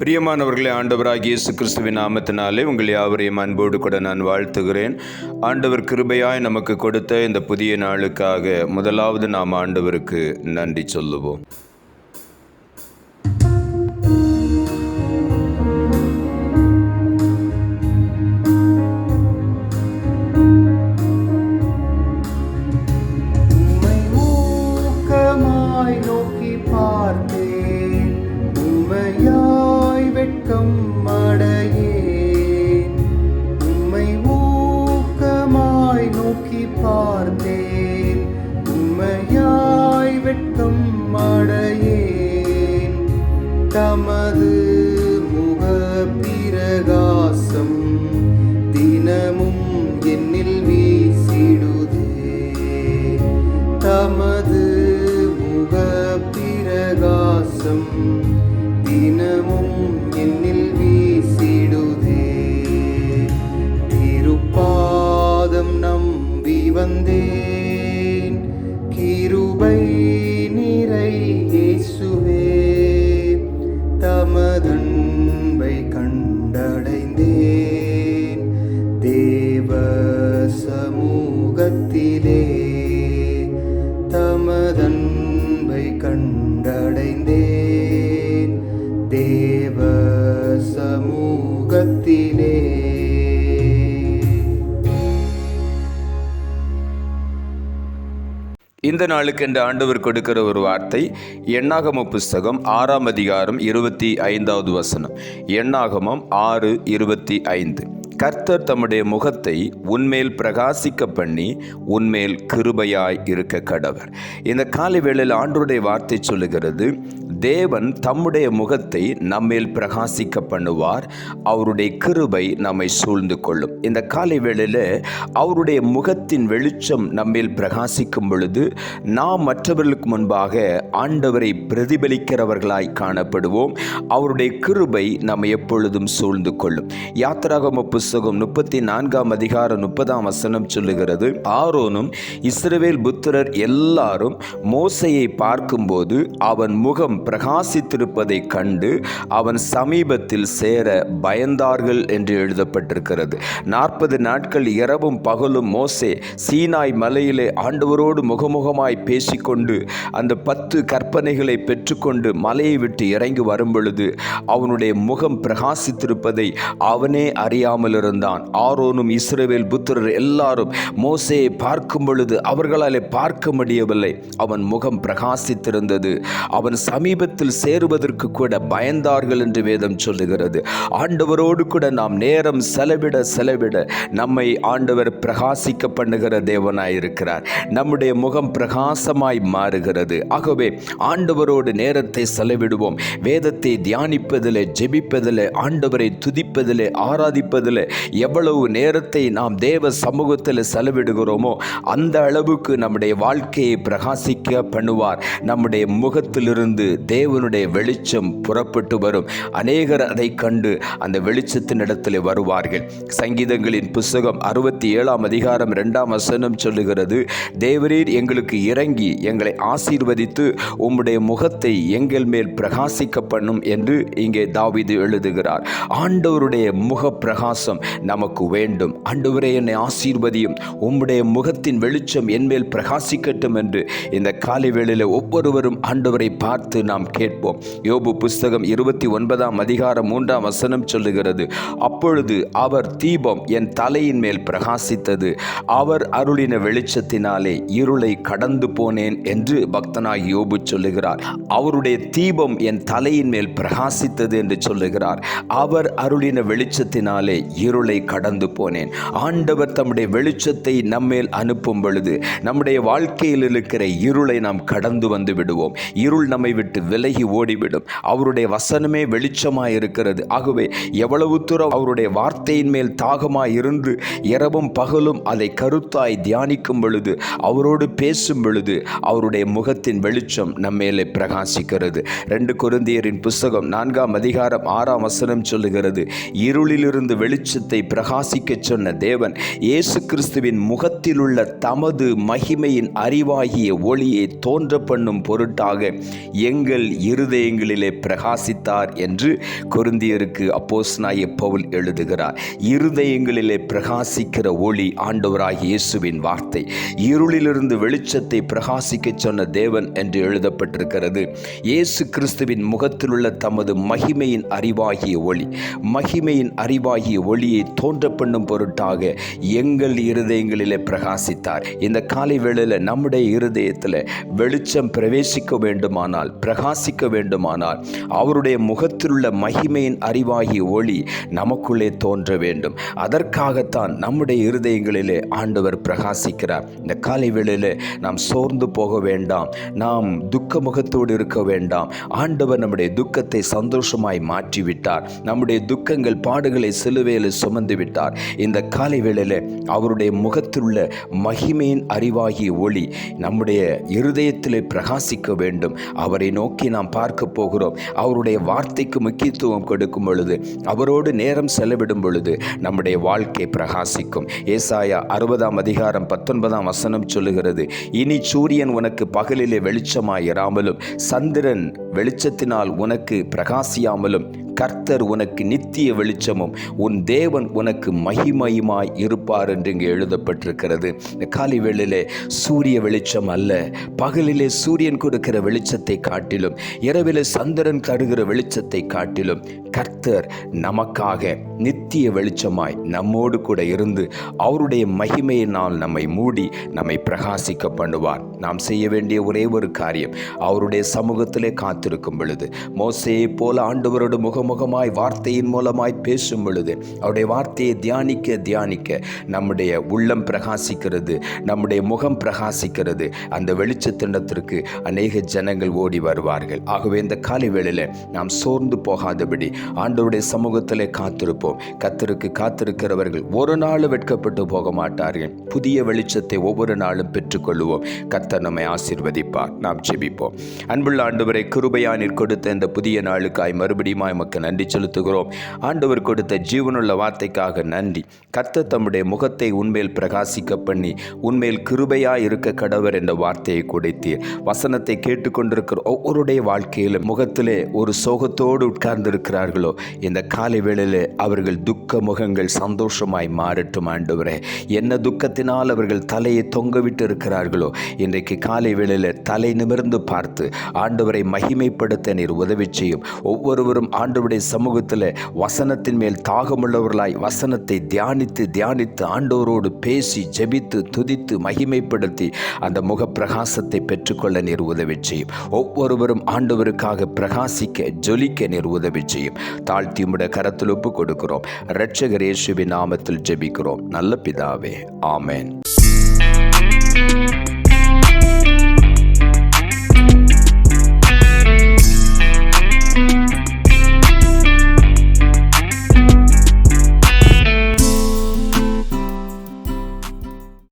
பிரியமானவர்களே, ஆண்டவராகிய இயேசு கிறிஸ்துவின் நாமத்தினாலே உங்கள் யாவரையும் அன்போடு கூட நான் வாழ்த்துகிறேன். ஆண்டவர் கிருபையாய் நமக்கு கொடுத்த இந்த புதிய நாளுக்காக முதலாவது நாம் ஆண்டவருக்கு நன்றி சொல்லுவோம். தமது முக பிரகாசம் தினமும் என்னில் வீசிடுதே. தமது முக பிரகாசம் தினமும் என்னில் வீசிடுதே. திருப்பாதம் நம்பி வந்தேன், கிருபை நிறை இயேசுவே. தமதன்பை கண்டடைந்தேன் தேவ சமூகத்திலே. தமதன்பை கண்டடைந்தேன் தேவ சமூகத்திலே. இந்த நாளுக்கு என்று ஆண்டவர் கொடுக்கிற ஒரு வார்த்தை எண்ணாகம புஸ்தகம் 6ஆம் அதிகாரம் 25வது வசனம். எண்ணாகமம் 6:25. கர்த்தர் தம்முடைய முகத்தை உன்மேல் பிரகாசிக்க பண்ணி உன்மேல் கிருபையாய் இருக்க கடவர். இந்த காலை வேளையில் ஆண்டவருடைய வார்த்தை சொல்லுகிறது, தேவன் தம்முடைய முகத்தை நம்மேல் பிரகாசிக்க பண்ணுவார், அவருடைய கிருபை நம்மை சூழ்ந்து கொள்ளும். இந்த காலை வேளையில் அவருடைய முகத்தின் வெளிச்சம் நம்மேல் பிரகாசிக்கும் பொழுது நாம் மற்றவர்களுக்கு முன்பாக ஆண்டவரை பிரதிபலிக்கிறவர்களாய் காணப்படுவோம். அவருடைய கிருபை நம்மை எப்பொழுதும் சூழ்ந்து கொள்ளும். யாத்திராகம புஸ்தகம் 34ஆம் அதிகாரம் 30ஆம் வசனம் சொல்லுகிறது, ஆரோனும் இஸ்ரவேல் புத்திரர் எல்லாரும் மோசேயை பார்க்கும்போது அவன் முகம் பிரகாசித்திருப்பதை கண்டு அவன் சமீபத்தில் சேர பயந்தார்கள் என்று எழுதப்பட்டிருக்கிறது. 40 நாட்கள் இரவும் பகலும் மோசே சீனாய் மலையிலே ஆண்டவரோடு முகமுகமாய் பேசிக்கொண்டு அந்த 10 கற்பனைகளை பெற்றுக்கொண்டு மலையை விட்டு இறங்கி வரும் பொழுது அவனுடைய முகம் பிரகாசித்திருப்பதை அவனே அறியாமல் இருந்தான். ஆரோனும் இஸ்ரவேல் புத்திரர் எல்லாரும் மோசேயை பார்க்கும் பொழுது அவர்களாலே பார்க்க முடியவில்லை. அவன் முகம் பிரகாசித்திருந்தது. அவன் சமீபத்தில் சேருவதற்கு கூட பயந்தார்கள் என்று வேதம் சொல்லுகிறது. ஆண்டவரோடு கூட நாம் நேரம் செலவிட நம்மை ஆண்டவர் பிரகாசிக்க பண்ணுகிற தேவனாயிருக்கிறார். நம்முடைய முகம் பிரகாசமாய் மாறுகிறது. ஆகவே ஆண்டவரோடு நேரத்தை செலவிடுவோம். வேதத்தை தியானிப்பதிலே, ஜெபிப்பதிலே, ஆண்டவரை துதிப்பதிலே, ஆராதிப்பதிலே எவ்வளவு நேரத்தை நாம் தேவ சமூகத்தில் செலவிடுகிறோமோ அந்த அளவுக்கு நம்முடைய வாழ்க்கையை பிரகாசிக்க பண்ணுவார். நம்முடைய முகத்திலிருந்து தேவனுடைய வெளிச்சம் புறப்பட்டு வரும். அநேகர் அதை கண்டு அந்த வெளிச்சத்தின் இடத்தில் வருவார்கள். சங்கீதங்களின் புஸ்தகம் 67ஆம் அதிகாரம் 2ஆம் வசனம் சொல்லுகிறது, தேவரீர் எங்களுக்கு இறங்கி எங்களை ஆசீர்வதித்து உம்முடைய முகத்தை எங்கள் மேல் பிரகாசிக்க பண்ணும் என்று இங்கே தாவீது எழுதுகிறார். ஆண்டவருடைய முக பிரகாசம் நமக்கு வேண்டும். ஆண்டவரே என்னை ஆசீர்வதியும், உம்முடைய முகத்தின் வெளிச்சம் என்மேல் பிரகாசிக்கட்டும் என்று இந்த காலை வேளையில் ஒவ்வொருவரும் ஆண்டவரை பார்த்து நாம் கேட்போம். யோபு புஸ்தகம் 29ஆம் அதிகாரம் 3ஆம் வசனம் சொல்லுகிறது, அப்பொழுது அவர் தீபம் என் தலையின் மேல் பிரகாசித்தது, அவர் அருளின வெளிச்சத்தினாலே இருளை கடந்து போனேன் என்று பக்தனாகி யோபு சொல்லுகிறார். அவருடைய தீபம் என் தலையின் மேல் பிரகாசித்தது என்று சொல்லுகிறார். அவர் அருளின வெளிச்சத்தினாலே இருளை கடந்து போனேன். ஆண்டவர் தம்முடைய வெளிச்சத்தை நம்மேல் அனுப்பும் பொழுது நம்முடைய வாழ்க்கையில் இருக்கிற இருளை நாம் கடந்து வந்து விடுவோம். இருள் நம்மை விட்டு விலகி ஓடிவிடும். அவருடைய வசனமே வெளிச்சமாய் இருக்கிறது. ஆகவே எவ்வளவு தூரம் அவருடைய வார்த்தையின் மேல் தாகமாய் இருந்து இரவும் பகலும் அதை கருத்தாய் தியானிக்கும் பொழுது, அவரோடு பேசும் பொழுது அவருடைய முகத்தின் வெளிச்சம் நம்மேலே பிரகாசிக்கிறது. 2 கொரிந்தியரின் புஸ்தகம் 4ஆம் அதிகாரம் 6ஆம் வசனம் சொல்லுகிறது, இருளிலிருந்து வெளிச்சத்தை பிரகாசிக்க சொன்ன தேவன் இயேசு கிறிஸ்துவின் முகத்தில் உள்ள தமது மகிமையின் அறிவாகிய ஒளியை தோன்ற பண்ணும் பொருட்டாக எங்கள் எங்கள் இருதயங்களிலே பிரகாசித்தார் என்று கொரிந்தியருக்கு அப்போஸ்தலனாகிய பவுல் எழுதுகிறார். இருதயங்களிலே பிரகாசிக்கிற ஒளி ஆண்டவராகிய இயேசுவின் வார்த்தை. இருளிலிருந்து வெளிச்சத்தை பிரகாசிக்க சொன்ன தேவன் என்று எழுதப்பட்டிருக்கிறது. இயேசு கிறிஸ்துவின் முகத்தில் உள்ள தமது மகிமையின் அறிவாகிய ஒளி, மகிமையின் அறிவாகிய ஒளியை தோன்ற பண்ணும் பொருட்டாக எங்கள் இருதயங்களிலே பிரகாசித்தார். இந்த காலை வேளையில் நம்முடைய இருதயத்தில் வெளிச்சம் பிரவேசிக்க வேண்டுமானால், பிரகாசிக்க வேண்டுமானால், அவருடைய முகத்தில் உள்ள மகிமையின் அறிவாகிய ஒளி நமக்குள்ளே தோன்ற வேண்டும். அதற்காகத்தான் நம்முடைய இருதயங்களிலே ஆண்டவர் பிரகாசிக்கிறார். இந்த காலை வேளையில் நாம் சோர்ந்து போக வேண்டாம், நாம் துக்க முகத்தோடு இருக்க வேண்டாம். ஆண்டவர் நம்முடைய துக்கத்தை சந்தோஷமாய் மாற்றிவிட்டார். நம்முடைய துக்கங்கள் பாடுகளை சிலுவையில் சுமந்து விட்டார். இந்த காலை வேளையில் அவருடைய முகத்தில் உள்ள மகிமையின் அறிவாகிய ஒளி நம்முடைய இருதயத்திலே பிரகாசிக்க வேண்டும். அவரை நோக்கி நாம் பார்க்க போகிறோம். அவருடைய வார்த்தைக்கு முக்கியத்துவம் கொடுக்கும் பொழுது, அவரோடு நேரம் செலவிடும் பொழுது நம்முடைய வாழ்க்கை பிரகாசிக்கும். ஏசாயா 60:19 சொல்லுகிறது, இனி சூரியன் உனக்கு பகலிலே வெளிச்சமாயிராமலும் சந்திரன் வெளிச்சத்தினால் உனக்கு பிரகாசியாமலும் கர்த்தர் உனக்கு நித்திய வெளிச்சமும் உன் தேவன் உனக்கு மகிமையுமாய் இருப்பார் என்று இங்கே எழுதப்பட்டிருக்கிறது. இந்த காலை வேளையிலே சூரிய வெளிச்சம் அல்ல, பகலிலே சூரியன் கொடுக்கிற வெளிச்சத்தை காட்டிலும், இரவிலே சந்திரன் தருகிற வெளிச்சத்தை காட்டிலும் கர்த்தர் நமக்காக நித்திய வெளிச்சமாய் நம்மோடு கூட இருந்து அவருடைய மகிமையினால் நம்மை மூடி நம்மை பிரகாசிக்க பண்ணுவார். நாம் செய்ய வேண்டிய ஒரே ஒரு காரியம், அவருடைய சமூகத்திலே காத்திருக்கும் பொழுது, மோசேயை போல ஆண்டவரோடு முகமுகமாய் வார்த்தையின் மூலமாய் பேசும் பொழுது, அவருடைய வார்த்தையை தியானிக்க தியானிக்க நம்முடைய உள்ளம் பிரகாசிக்கிறது, நம்முடைய முகம் பிரகாசிக்கிறது. அந்த வெளிச்சத்தினத்திற்கு அநேக ஜனங்கள் ஓடி வருவார்கள். ஆகவே இந்த காலை வேளையில் நாம் சோர்ந்து போகாதபடி ஆண்டவருடைய சமூகத்திலே காத்திருப்போம். கர்த்தருக்கு காத்திருக்கிறவர்கள் ஒரு நாள் வெட்கப்பட்டு போக மாட்டார்கள். புதிய வெளிச்சத்தை ஒவ்வொரு நாளும் பெற்றுக்கொள்வோம். கர்த்தர் நம்மை ஆசீர்வதிப்பார். நாம் ஜெபிப்போம். அன்புள்ள ஆண்டவரை, கிருபையானீர் கொடுத்த இந்த புதிய நாளுக்காய் மறுபடியும் நமக்கு நன்றி செலுத்துகிறோம். ஆண்டவர் கொடுத்த ஜீவனுள்ள வார்த்தைக்காக நன்றி. கர்த்தர் தம்முடைய முகத்தை உன்மேல் பிரகாசிக்க பண்ணி உன்மேல் கிருபையாய் இருக்க கடவர் என்ற வார்த்தையை கொடுத்தீர். வசனத்தை கேட்டுக்கொண்டிருக்கிற ஒவ்வொருடைய வாழ்க்கையிலும் முகத்திலே ஒரு சோகத்தோடு உட்கார்ந்திருக்கிறார்களோ, இந்த காலை வேளையிலே அவர்கள் துக்க முகங்கள் சந்தோஷமாய் மாறட்டும். ஆண்டவரே, என்ன துக்கத்தினால் அவர்கள் தலையை தொங்கவிட்டு இருக்கிறார்களோ, இன்றைக்கு காலை வேளையில் தலை நிமிர்ந்து பார்த்து ஆண்டவரை மகிமைப்படுத்த நீர் உதவி செய்யும். ஒவ்வொருவரும் ஆண்டவருடைய சமூகத்தில் வசனத்தின் மேல் தாகமுள்ளவர்களாய் வசனத்தை தியானித்து தியானித்து ஆண்டவரோடு பேசி ஜெபித்து துதித்து மகிமைப்படுத்தி அந்த முக பிரகாசத்தை பெற்றுக்கொள்ள நீர் உதவி செய்யும். ஒவ்வொருவரும் ஆண்டவருக்காக பிரகாசிக்க ஜொலிக்க நீர் உதவி செய்யும். தாழ்த்தி உம்முடைய கரத்தில் ஒப்பு கொடுக்கிறோம். இரட்சகர் இயேசுவின் நாமத்தில் ஜெபிக்கிறோம் நல்ல பிதாவே, ஆமென்.